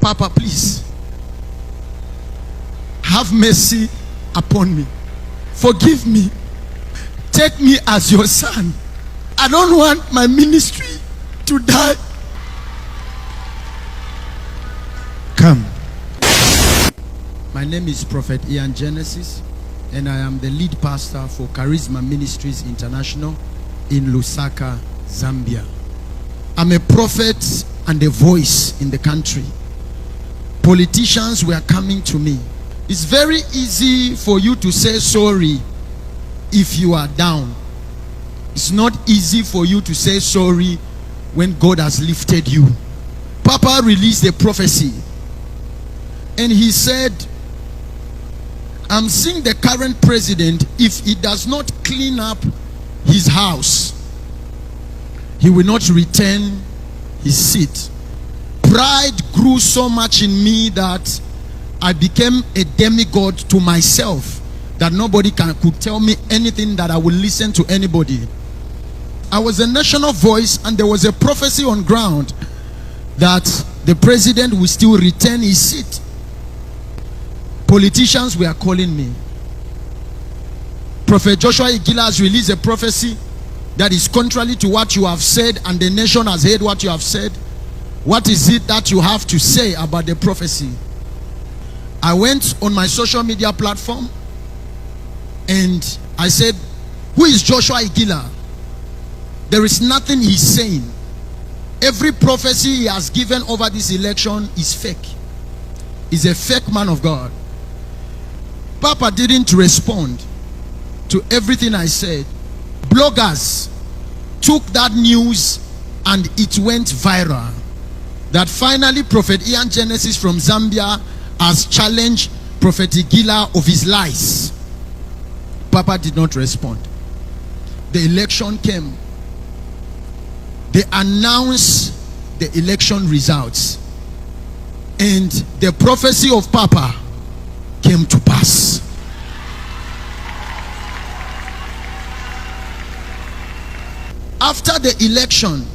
Papa, please, have mercy upon me. Forgive me. Take me as your son. I don't want my ministry to die. Come. My name is Prophet Iginla, and I am the lead pastor for Charisma Ministries International in Lusaka, Zambia. I'm a prophet and a voice in the country. Politicians were coming to me. It's very easy for you to say sorry if you are down. It's not easy for you to say sorry when God has lifted you. Papa released a prophecy, and he said, I'm seeing the current president, if he does not clean up his house, he will not return his seat. Pride grew so much in me that I became a demigod to myself, that nobody could tell me anything, that I would listen to anybody. I was a national voice, and there was a prophecy on ground that the president will still return his seat. Politicians were calling me. Prophet Joshua Iginla has released a prophecy that is contrary to what you have said, and the nation has heard what you have said. What is it that you have to say about the prophecy? I went on my social media platform and I said, who is Joshua Iginla? There is nothing he's saying. Every prophecy he has given over this election is fake. He's a fake man of God. Papa didn't respond to everything I said. Bloggers took that news and it went viral. That finally Prophet Iginla from Zambia has challenged Prophet Iginla of his lies. Papa did not respond. The election came. They announced the election results, and the prophecy of Papa came to pass. After the election,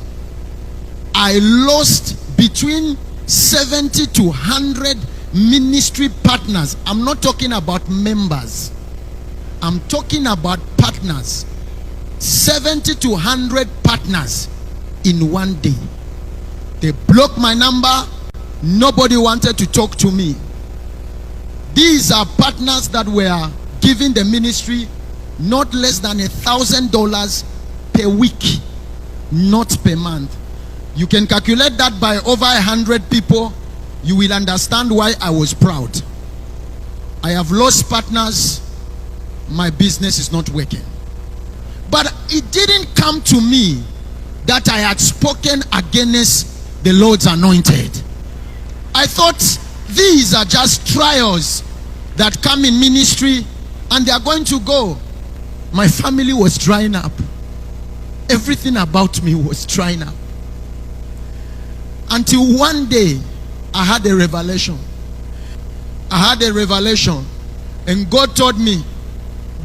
I lost between 70 to 100 ministry partners. I'm not talking about members. I'm talking about partners. 70 to 100 partners in one day. They blocked my number. Nobody wanted to talk to me. These are partners that were giving the ministry not less than $1,000 per week, not per month. You can calculate that by over 100 people. You will understand why I was proud. I have lost partners. My business is not working. But it didn't come to me that I had spoken against the Lord's anointed. I thought these are just trials that come in ministry and they are going to go. My family was drying up. Everything about me was drying up. Until one day, I had a revelation. And God told me,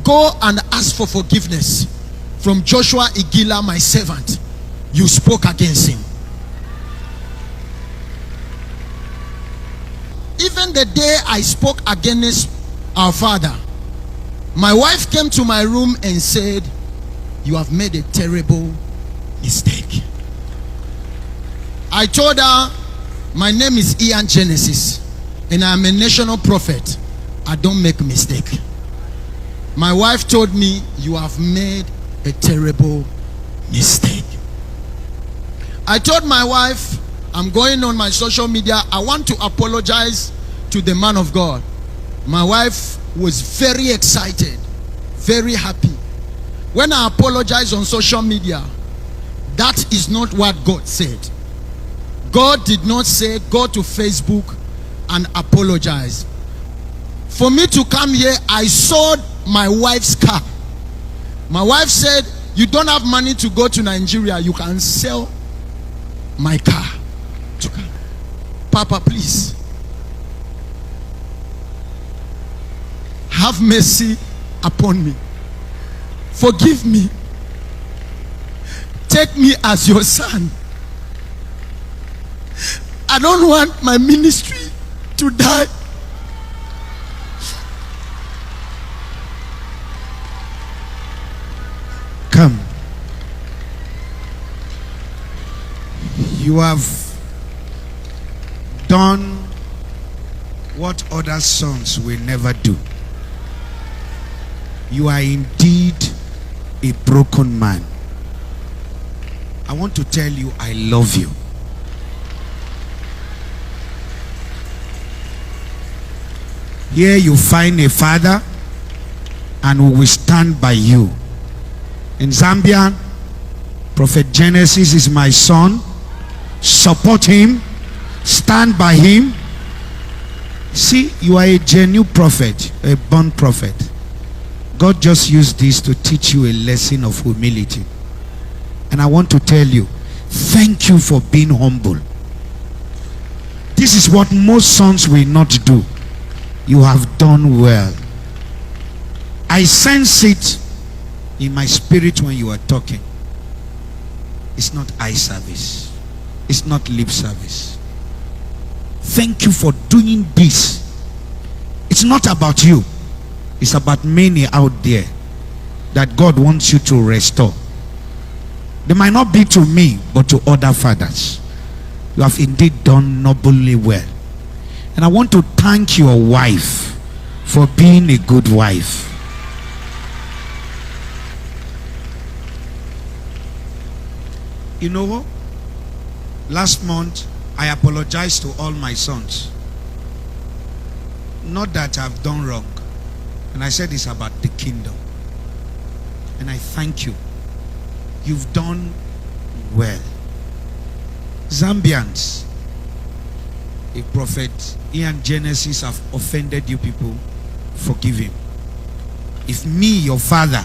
go and ask for forgiveness from Joshua Iginla, my servant. You spoke against him. Even the day I spoke against our father, my wife came to my room and said, you have made a terrible mistake. I told her, my name is Iginla and I am a national prophet. I don't make mistake. My wife told me, you have made a terrible mistake. I told my wife, I'm going on my social media. I want to apologize to the man of God. My wife was very excited, very happy. When I apologize on social media, that is not what God said. God did not say go to Facebook and apologize. For me to come here, I saw my wife's car. My wife said, you don't have money to go to Nigeria, you can sell my car. Papa, please, have mercy upon me. Forgive me. Take me as your son. I don't want my ministry to die. Come. You have done what other sons will never do. You are indeed a broken man. I want to tell you, I love you. Here you find a father, and we will stand by you. In Zambia, Prophet Genesis is my son. Support him. Stand by him. See, you are a genuine prophet, a born prophet. God just used this to teach you a lesson of humility. And I want to tell you, thank you for being humble. This is what most sons will not do. You have done well. I sense it in my spirit when you are talking. It's not eye service. It's not lip service. Thank you for doing this. It's not about you. It's about many out there that God wants you to restore. They might not be to me, but to other fathers. You have indeed done nobly well. And I want to thank your wife for being a good wife. You know what? Last month, I apologized to all my sons. Not that I've done wrong. And I said it's about the kingdom. And I thank you. You've done well. Zambians, if Prophet Genesis have offended you people, forgive him. If me, your father,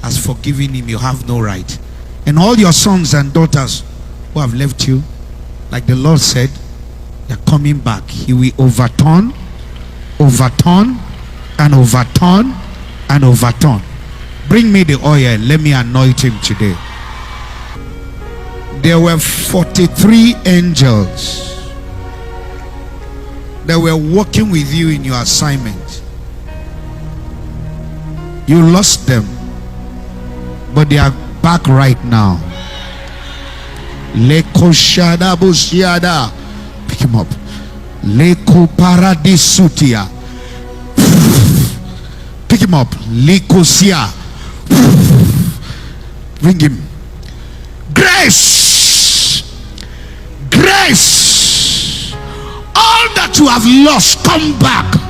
has forgiven him, you have no right. And all your sons and daughters who have left you, like the Lord said, they're coming back. He will overturn, overturn, and overturn, and overturn. Bring me the oil. Let me anoint him today. There were 43 angels that were working with you in your assignment. You lost them, but they are back right now. Leko shada bushiada. Pick him up. Leko paradisutia. Pick him up. Likosia. Bring him. Grace. Grace. All that you have lost, come back.